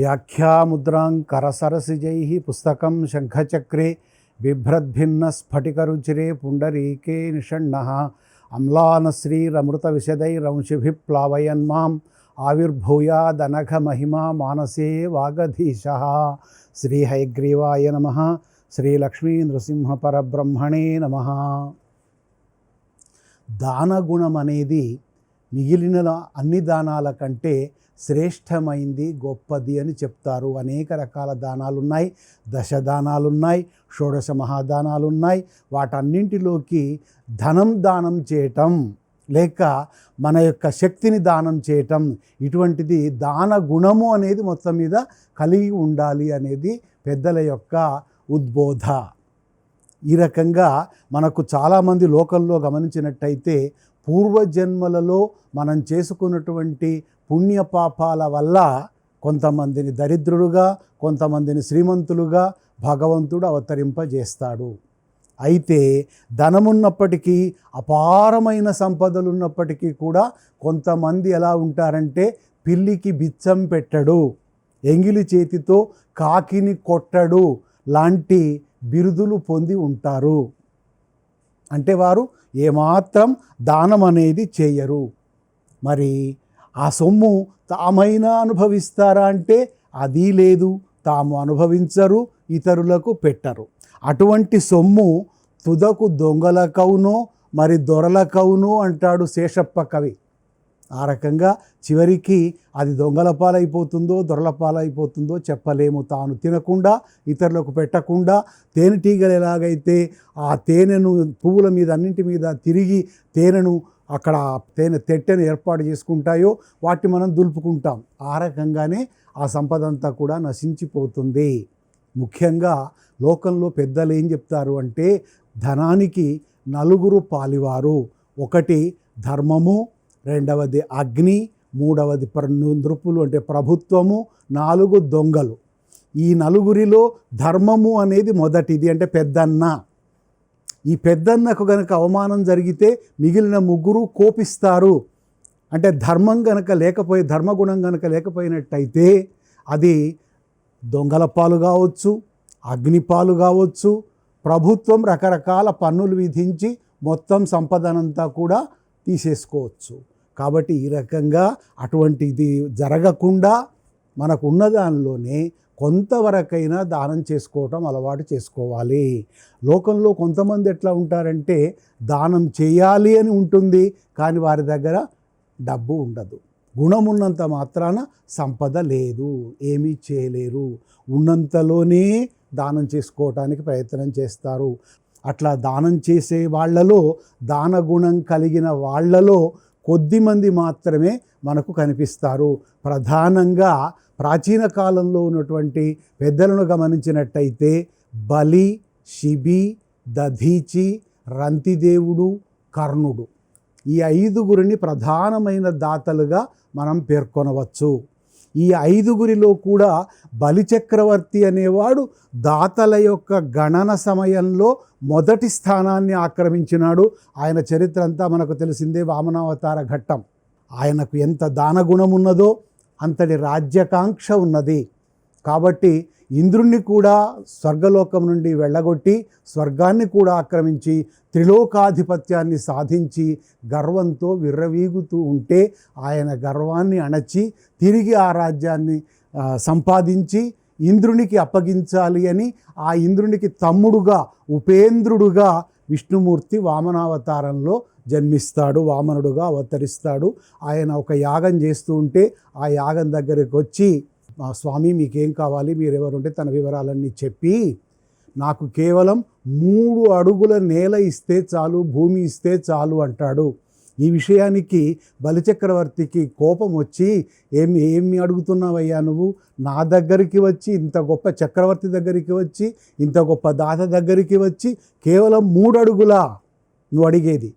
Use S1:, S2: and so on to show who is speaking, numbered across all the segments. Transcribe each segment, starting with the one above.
S1: వ్యాఖ్యాముద్రాం కరసరసిజైః పుస్తకం శంఖచక్రే బిభ్రద్భిన్నస్ఫటికరుచిరే పుండరీకే నిషण्णः అమ్లానశ్రీరమృతవిశదైరంశిభిः ప్లావయన్మాం ఆవిర్భూయాదనఘమహిమా మానసే వాగధీశः. శ్రీ హయగ్రీవాయ నమః. శ్రీ లక్ష్మీ నృసింహ పరబ్రహ్మణే నమః. దానగుణం అనేది మిగిలిన అన్ని దానాల కంటే శ్రేష్టమైంది, గొప్పది అని చెప్తారు. అనేక రకాల దానాలున్నాయి. దశదానాలున్నాయి, షోడశ మహాదానాలున్నాయి. వాటన్నింటిలోకి ధనం దానం చేయటం లేక మన యొక్క శక్తిని దానం చేయటం, ఇటువంటిది దాన గుణము అనేది మొత్తం మీద కలిగి ఉండాలి అనేది పెద్దల యొక్క ఉద్బోధ. ఈ రకంగా మనకు చాలామంది లోకంలో గమనించినట్టయితే పూర్వజన్మలలో మనం చేసుకున్నటువంటి పుణ్యపాపాల వల్ల కొంతమందిని దరిద్రులుగా, కొంతమందిని శ్రీమంతులుగా భగవంతుడు అవతరింపజేస్తాడు. అయితే ధనమున్నప్పటికీ, అపారమైన సంపదలు ఉన్నప్పటికీ కూడా కొంతమంది ఎలా ఉంటారంటే పిల్లికి బిచ్చం పెట్టడు, ఎంగిలి చేతితో కాకిని కొట్టడు లాంటి బిరుదులు పొంది ఉంటారు. అంటే వారు ఏమాత్రం దానం అనేది చేయరు. మరి ఆ సొమ్ము తామైనా అనుభవిస్తారా అంటే అది లేదు, తాము అనుభవించరు, ఇతరులకు పెట్టరు. అటువంటి సొమ్ము తుదకు దొంగలకవునో మరి దొరలకవునో అంటాడు శేషప్ప కవి. ఆ రకంగా చివరికి అది దొంగల పాలైపోతుందో దొరల పాలైపోతుందో చెప్పలేము. తాను తినకుండా ఇతరులకు పెట్టకుండా తేనెటీగలు ఎలాగైతే ఆ తేనెను పువ్వుల మీద అన్నింటి మీద తిరిగి తేనెను అక్కడ తేనె తెట్టెను ఏర్పాటు చేసుకుంటాయో వాటిని మనం దులుపుకుంటాం. ఆ రకంగానే ఆ సంపద అంతా కూడా నశించిపోతుంది. ముఖ్యంగా లోకంలో పెద్దలు ఏం చెప్తారు అంటే ధనానికి నలుగురు పాలివారు. ఒకటి ధర్మము, రెండవది అగ్ని, మూడవది నృపులు అంటే ప్రభుత్వము, 4 దొంగలు. ఈ నలుగురిలో ధర్మము అనేది మొదటిది, అంటే పెద్దన్న. ఈ పెద్దన్నకు గనక అవమానం జరిగితే మిగిలిన 3 కోపిస్తారు. అంటే ధర్మగుణం గనక లేకపోయినట్టయితే అది దొంగల పాలు కావచ్చు, అగ్నిపాలు కావచ్చు. ప్రభుత్వం రకరకాల పన్నులు విధించి మొత్తం సంపదనంతా కూడా తీసేసుకోవచ్చు. కాబట్టి ఈ రకంగా అటువంటిది జరగకుండా మనకు ఉన్న దానిలోనే కొంతవరకైనా దానం చేసుకోవటం అలవాటు చేసుకోవాలి. లోకంలో కొంతమంది ఎట్లా ఉంటారంటే దానం చేయాలి అని ఉంటుంది, కానీ వారి దగ్గర డబ్బు ఉండదు. గుణం ఉన్నంత మాత్రాన సంపద లేదు, ఏమీ చేయలేరు. ఉన్నంతలోనే దానం చేసుకోవటానికి ప్రయత్నం చేస్తారు. అట్లా దానం చేసే వాళ్ళలో, దానగుణం కలిగిన వాళ్ళలో కొద్దిమంది మాత్రమే మనకు కనిపిస్తారు. ప్రధానంగా ప్రాచీన కాలంలో ఉన్నటువంటి పెద్దలను గమనించినట్టయితే బలి, శిబి, దధీచి, రంతిదేవుడు, కర్ణుడు, ఈ 5గురిని ప్రధానమైన దాతలుగా మనం పేర్కొనవచ్చు. ఈ 5గురిలో కూడా బలిచక్రవర్తి అనేవాడు దాతల యొక్క గణన సమయంలో మొదటి స్థానాన్ని ఆక్రమించినాడు. ఆయన చరిత్ర అంతా మనకు తెలిసిందే, వామనావతార ఘట్టం. ఆయనకు ఎంత దానగుణం ఉన్నదో అంతటి రాజ్యకాంక్ష ఉన్నది. కాబట్టి ఇంద్రుణ్ణి కూడా స్వర్గలోకం నుండి వెళ్ళగొట్టి స్వర్గాన్ని కూడా ఆక్రమించి త్రిలోకాధిపత్యాన్ని సాధించి గర్వంతో విర్రవీగుతూ ఉంటే ఆయన గర్వాన్ని అణచి తిరిగి ఆ రాజ్యాన్ని సంపాదించి ఇంద్రునికి అప్పగించాలి అని ఆ ఇంద్రునికి తమ్ముడుగా, ఉపేంద్రుడుగా విష్ణుమూర్తి వామనావతారంలో జన్మిస్తాడు, వామనుడుగా అవతరిస్తాడు. ఆయన ఒక యాగం చేస్తూ ఉంటే ఆ యాగం దగ్గరికి వచ్చి, స్వామి మీకేం కావాలి, మీరెవరుంటే తన వివరాలన్నీ చెప్పి నాకు కేవలం 3 అడుగుల నేల ఇస్తే చాలు, భూమి ఇస్తే చాలు అంటాడు. ఈ విషయానికి బలిచక్రవర్తికి కోపం వచ్చి, ఏమి అడుగుతున్నావయ్యా నువ్వు, నా దగ్గరికి వచ్చి, ఇంత గొప్ప చక్రవర్తి దగ్గరికి వచ్చి, ఇంత గొప్ప దాత దగ్గరికి వచ్చి కేవలం 3 అడుగులా నువ్వు అడిగేది,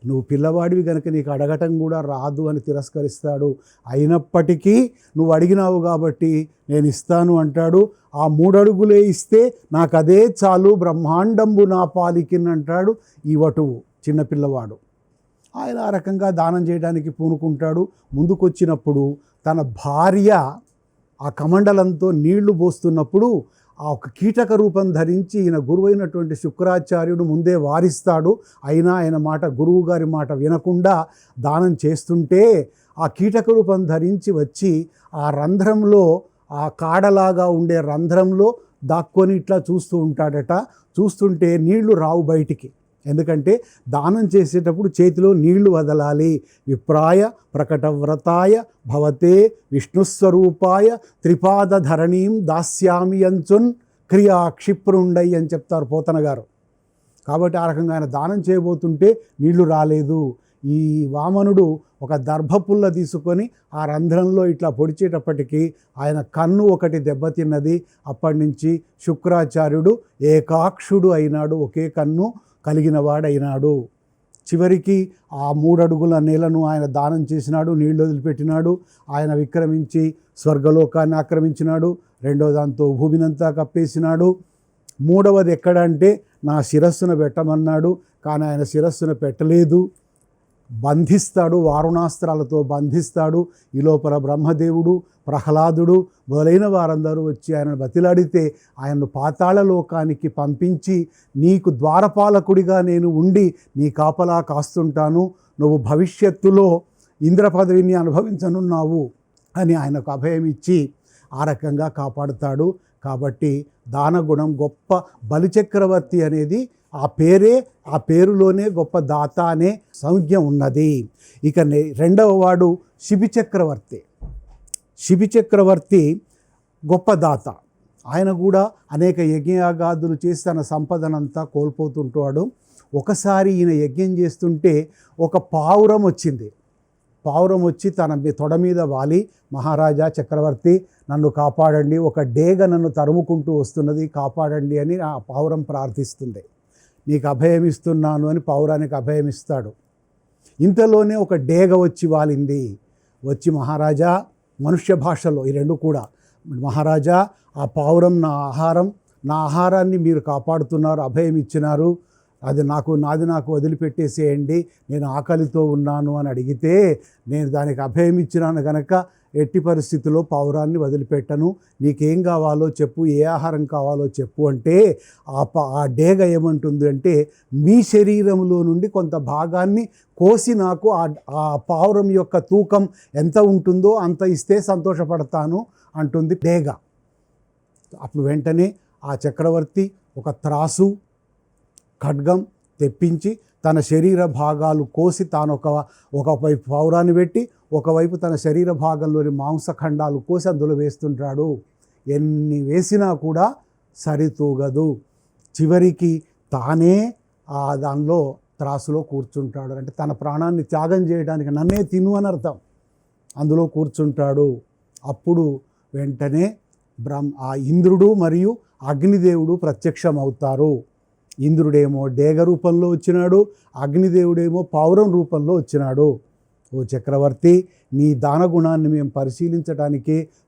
S1: నువ్వు పిల్లవాడివి కనుక నీకు అడగటం కూడా రాదు అని తిరస్కరిస్తాడు. అయినప్పటికీ నువ్వు అడిగినావు కాబట్టి నేను ఇస్తాను అంటాడు. ఆ 3 అడుగులే ఇస్తే నాకు అదే చాలు, బ్రహ్మాండంబు నా పాలికిన్ అంటాడు ఈ వటువు, చిన్నపిల్లవాడు. ఆయన ఆ రకంగా దానం చేయడానికి పూనుకుంటాడు. ముందుకొచ్చినప్పుడు తన భార్య ఆ కమండలంతో నీళ్లు పోస్తున్నప్పుడు ఆ ఒక కీటక రూపం ధరించి ఈయన గురువైనటువంటి శుక్రాచార్యుడు ముందే వారిస్తాడు. అయినా ఆయన మాట, గురువు గారి మాట వినకుండా దానం చేస్తుంటే ఆ కీటక రూపం ధరించి వచ్చి ఆ రంధ్రంలో, ఆ కాడలాగా ఉండే రంధ్రంలో దాక్కొని ఇట్లా చూస్తూ ఉంటాడట. చూస్తుంటే నీళ్లు రావు బయటికి. ఎందుకంటే దానం చేసేటప్పుడు చేతిలో నీళ్లు వదలాలి. విప్రాయ ప్రకటవ్రతాయ భవతే విష్ణుస్వరూపాయ త్రిపాదధరణీం దాస్యామి అంచున్ క్రియా క్షిప్రుండై అని చెప్తారు పోతన గారు. కాబట్టి ఆ రకంగా ఆయన దానం చేయబోతుంటే నీళ్లు రాలేదు. ఈ వామనుడు ఒక దర్భపుల్ల తీసుకొని ఆ రంధ్రంలో ఇట్లా పొడిచేటప్పటికీ ఆయన కన్ను ఒకటి దెబ్బతిన్నది. అప్పటి నుంచి శుక్రాచార్యుడు ఏకాక్షుడు అయినాడు, ఒకే కన్ను కలిగిన వాడైనాడు. చివరికి ఆ 3 అడుగుల నేలను ఆయన దానం చేసినాడు, నీళ్లు వదిలిపెట్టినాడు. ఆయన విక్రమించి స్వర్గలోకాన్ని ఆక్రమించినాడు. రెండో దాంతో భూమినంతా కప్పేసినాడు. మూడవది ఎక్కడంటే నా శిరస్సును పెట్టమన్నాడు. కానీ ఆయన శిరస్సును పెట్టలేదు. బంధిస్తాడు, వారుణాస్త్రాలతో బంధిస్తాడు. ఈ లోపల బ్రహ్మదేవుడు, ప్రహ్లాదుడు మొదలైన వారందరూ వచ్చి ఆయనను బతిలాడితే ఆయన్ను పాతాళ లోకానికి పంపించి, నీకు ద్వారపాలకుడిగా నేను ఉండి నీ కాపలా కాస్తుంటాను, నువ్వు భవిష్యత్తులో ఇంద్ర పదవిని అనుభవించనున్నావు అని ఆయనకు అభయం ఇచ్చి ఆ రకంగా కాపాడుతాడు. కాబట్టి దానగుణం గొప్ప బలిచక్రవర్తి అనేది ఆ పేరులోనే గొప్ప దాత అనే సంజ్ఞ ఉన్నది. ఇక రెండవ వాడు శిబిచక్రవర్తి. శిబిచక్రవర్తి గొప్ప దాత. ఆయన కూడా అనేక యజ్ఞయాగాదులు చేసి తన సంపదనంతా కోల్పోతుంటాడు. ఒకసారి ఈయన యజ్ఞం చేస్తుంటే ఒక పావురం వచ్చింది. పావురం వచ్చి తన తొడ మీద వాలి, మహారాజా చక్రవర్తి నన్ను కాపాడండి, ఒక డేగ నన్ను తరుముకుంటూ వస్తున్నది, కాపాడండి అని ఆ పావురం ప్రార్థిస్తుంది. నీకు అభయం ఇస్తున్నాను అని పావురానికి అభయం ఇస్తాడు. ఇంతలోనే ఒక డేగ వచ్చి వాలింది. వచ్చి మహారాజా, మనుష్య భాషలో ఈ రెండు కూడా, మహారాజా ఆ పావురం నా ఆహారాన్ని మీరు కాపాడుతున్నారు, అభయం ఇచ్చినారు, నాది నాకు వదిలిపెట్టేసేయండి, నేను ఆకలితో ఉన్నాను అని అడిగితే, నేను దానికి అభయం ఇచ్చినాను కనుక ఎట్టి పరిస్థితుల్లో పావురాన్ని వదిలిపెట్టను, నీకేం కావాలో చెప్పు, ఏ ఆహారం కావాలో చెప్పు అంటే ఆ డేగ ఏమంటుంది అంటే, మీ శరీరంలో నుండి కొంత భాగాన్ని కోసి నాకు ఆ పావురం యొక్క తూకం ఎంత ఉంటుందో అంత ఇస్తే సంతోషపడతాను అంటుంది డేగ. అప్పుడు వెంటనే ఆ చక్రవర్తి ఒక త్రాసు, ఖడ్గం తెప్పించి తన శరీర భాగాలు కోసి తాను ఒకవైపు పావురాన్ని పెట్టి ఒకవైపు తన శరీర భాగంలోని మాంసఖండాలు కోసి అందులో వేస్తుంటాడు. ఎన్ని వేసినా కూడా సరితూగదు. చివరికి తానే దానిలో త్రాసులో కూర్చుంటాడు. అంటే తన ప్రాణాన్ని త్యాగం చేయడానికి, నన్నే తిను అని అర్థం, అందులో కూర్చుంటాడు. అప్పుడు వెంటనే ఆ ఇంద్రుడు మరియు అగ్నిదేవుడు ప్రత్యక్షమవుతారు. ఇంద్రుడేమో డేగ రూపంలో వచ్చినాడు, అగ్నిదేవుడేమో పావురం రూపంలో వచ్చినాడు. ఓ చక్రవర్తి, నీ దానగుణాన్ని మేము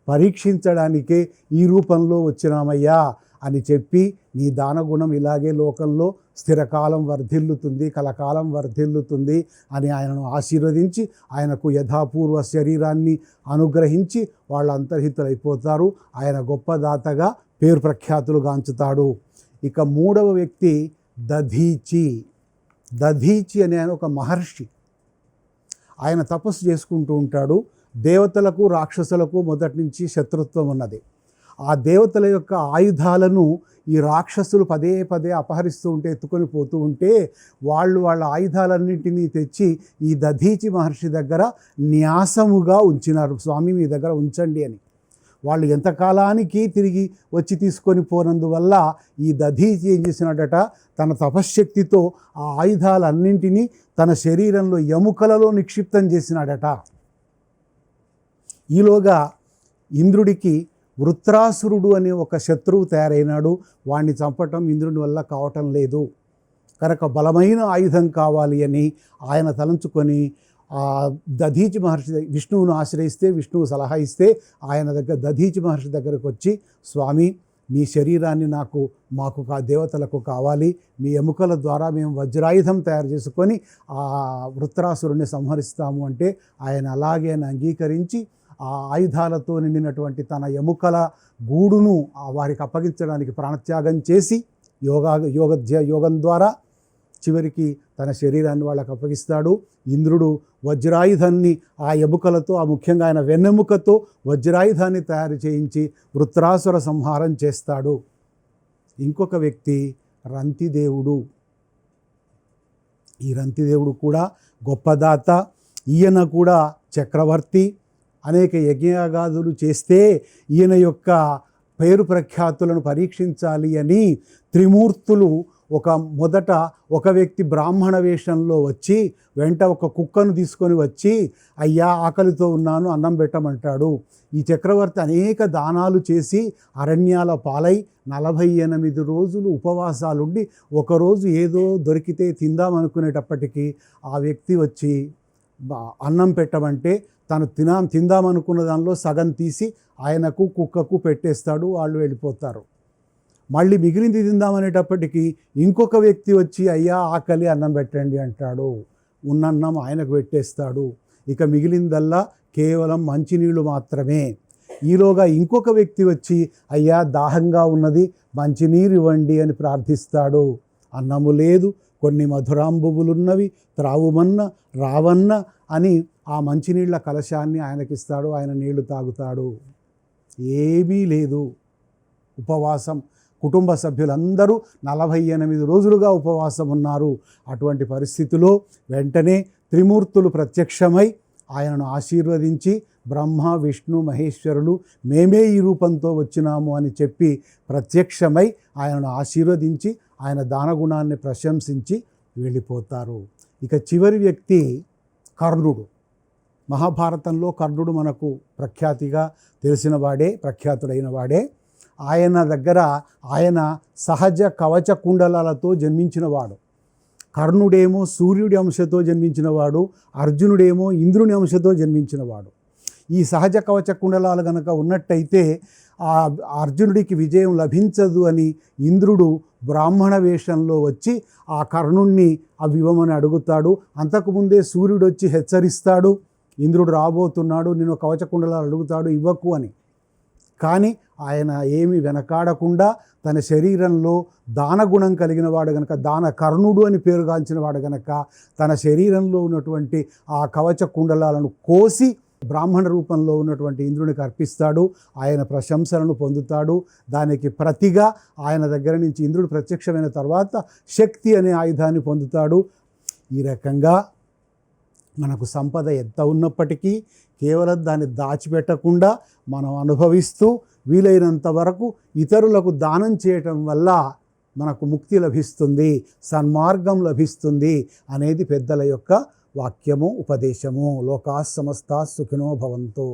S1: పరీక్షించడానికే ఈ రూపంలో వచ్చినామయ్యా అని చెప్పి, నీ దానగుణం ఇలాగే లోకంలో స్థిరకాలం వర్ధిల్లుతుంది, కలకాలం వర్ధిల్లుతుంది అని ఆయనను ఆశీర్వదించి ఆయనకు యథాపూర్వ శరీరాన్ని అనుగ్రహించి వాళ్ళు అంతర్హితులైపోతారు. ఆయన గొప్ప దాతగా పేరు ప్రఖ్యాతులు గాంచుతాడు. ఇక మూడవ వ్యక్తి దధీచి. దధీచి అనే ఆయన ఒక మహర్షి. ఆయన తపస్సు చేసుకుంటూ ఉంటాడు. దేవతలకు రాక్షసులకు మొదటి నుంచి శత్రుత్వం ఉన్నది. ఆ దేవతల యొక్క ఆయుధాలను ఈ రాక్షసులు పదే పదే అపహరిస్తూ ఉంటే, ఎత్తుకొని పోతూ ఉంటే, వాళ్ళ ఆయుధాలన్నింటినీ తెచ్చి ఈ దధీచి మహర్షి దగ్గర న్యాసముగా ఉంచినారు. స్వామి మీ దగ్గర ఉంచండి అని. వాళ్ళు ఎంతకాలానికి తిరిగి వచ్చి తీసుకొని పోనందువల్ల ఈ దధీచి ఏం చేసినాడట, తన తపశ్శక్తితో ఆ ఆయుధాలన్నింటినీ తన శరీరంలో ఎముకలలో నిక్షిప్తం చేసినాడట. ఈలోగా ఇంద్రుడికి వృత్రాసురుడు అనే ఒక శత్రువు తయారైనాడు. వాణ్ణి చంపటం ఇంద్రుని వల్ల కావటం లేదు కనుక బలమైన ఆయుధం కావాలి అని ఆయన తలంచుకొని దధీచి మహర్షి విష్ణువును ఆశ్రయిస్తే, విష్ణువు సలహా ఇస్తే ఆయన దధీచి మహర్షి దగ్గరకు వచ్చి, స్వామి మీ శరీరాన్ని మాకు దేవతలకు కావాలి, మీ ఎముకల ద్వారా మేము వజ్రాయుధం తయారు చేసుకొని ఆ వృత్రాసురుణ్ణి సంహరిస్తాము అంటే ఆయన అలాగే అంగీకరించి ఆ ఆయుధాలతో నిండినటువంటి తన ఎముకల గూడును వారికి అప్పగించడానికి ప్రాణత్యాగం చేసి యోగం ద్వారా చివరికి తన శరీరాన్ని వాళ్ళకి అప్పగిస్తాడు. ఇంద్రుడు వజ్రాయుధాన్ని ఆ ఎముకలతో, ఆ ముఖ్యంగా ఆయన వెన్నెముకతో వజ్రాయుధాన్ని తయారు చేయించి వృత్రాసుర సంహారం చేస్తాడు. ఇంకొక వ్యక్తి రంతిదేవుడు. ఈ రంతిదేవుడు కూడా గొప్పదాత. ఈయన కూడా చక్రవర్తి. అనేక యజ్ఞయాగాదులు చేస్తే ఈయన యొక్క పేరు ప్రఖ్యాతులను పరీక్షించాలి అని త్రిమూర్తులు మొదట ఒక వ్యక్తి బ్రాహ్మణ వేషంలో వచ్చి వెంట ఒక కుక్కను తీసుకొని వచ్చి, అయ్యా ఆకలితో ఉన్నాను, అన్నం పెట్టమంటాడు. ఈ చక్రవర్తి అనేక దానాలు చేసి అరణ్యాల పాలై 48 రోజులు ఉపవాసాలుండి ఒకరోజు ఏదో దొరికితే తిందామనుకునేటప్పటికీ ఆ వ్యక్తి వచ్చి అన్నం పెట్టమంటే తను తిందామనుకున్న దానిలో సగం తీసి ఆయనకు కుక్కకు పెట్టేస్తాడు. వాళ్ళు వెళ్ళిపోతారు. మళ్ళీ మిగిలింది తిందామనేటప్పటికీ ఇంకొక వ్యక్తి వచ్చి, అయ్యా ఆకలి, అన్నం పెట్టండి అంటాడు. ఉన్నన్నం ఆయనకు పెట్టేస్తాడు. ఇక మిగిలిందల్లా కేవలం మంచినీళ్ళు మాత్రమే. ఈలోగా ఇంకొక వ్యక్తి వచ్చి, అయ్యా దాహంగా ఉన్నది, మంచినీరు ఇవ్వండి అని ప్రార్థిస్తాడు. అన్నము లేదు, కొన్ని మధురాంబువులున్నవి, త్రావుమన్న రావన్న అని ఆ మంచినీళ్ళ కలశాన్ని ఆయనకిస్తాడు. ఆయన నీళ్లు తాగుతాడు. ఏమీ లేదు. ఉపవాసం. కుటుంబ సభ్యులందరూ 48 రోజులుగా ఉపవాసం ఉన్నారు. అటువంటి పరిస్థితిలో వెంటనే త్రిమూర్తులు ప్రత్యక్షమై ఆయనను ఆశీర్వదించి, బ్రహ్మ విష్ణు మహేశ్వరులు మేమే ఈ రూపంతో వచ్చినాము అని చెప్పి ప్రత్యక్షమై ఆయనను ఆశీర్వదించి ఆయన దానగుణాన్ని ప్రశంసించి వెళ్ళిపోతారు. ఇక చివరి వ్యక్తి కర్ణుడు. మహాభారతంలో కర్ణుడు మనకు ప్రఖ్యాతుడైన వాడే. ఆయన దగ్గర ఆయన సహజ కవచ కుండలాలతో జన్మించినవాడు. కర్ణుడేమో సూర్యుడి అంశతో జన్మించినవాడు, అర్జునుడేమో ఇంద్రుని అంశతో జన్మించినవాడు. ఈ సహజ కవచ కుండలాలు కనుక ఉన్నట్టయితే ఆ అర్జునుడికి విజయం లభించదు అని ఇంద్రుడు బ్రాహ్మణ వేషంలో వచ్చి ఆ కర్ణుణ్ణి అవివ్వమని అడుగుతాడు. అంతకుముందే సూర్యుడు వచ్చి హెచ్చరిస్తాడు, ఇంద్రుడు రాబోతున్నాడు, నేను కవచ కుండలాలు అడుగుతాడు, ఇవ్వకు అని. కానీ ఆయన ఏమి వెనకాడకుండా తన శరీరంలో దానగుణం కలిగిన వాడు గనక, దాన కర్ణుడు అని పేరుగాంచిన వాడు గనక తన శరీరంలో ఉన్నటువంటి ఆ కవచ కుండలాలను కోసి బ్రాహ్మణ రూపంలో ఉన్నటువంటి ఇంద్రునికి అర్పిస్తాడు. ఆయన ప్రశంసలను పొందుతాడు. దానికి ప్రతిగా ఆయన దగ్గర నుంచి ఇంద్రుడు ప్రత్యక్షమైన తర్వాత శక్తి అనే ఆయుధాన్ని పొందుతాడు. ఈ రకంగా మనకు సంపద ఎంత ఉన్నప్పటికీ కేవలం దాన్ని దాచిపెట్టకుండా మనం అనుభవిస్తూ వీలైనంత వరకు ఇతరులకు దానం చేయటం వల్ల మనకు ముక్తి లభిస్తుంది, సన్మార్గం లభిస్తుంది అనేది పెద్దల యొక్క వాక్యము, ఉపదేశము. లోకా సమస్తా సుఖినో భవంతు.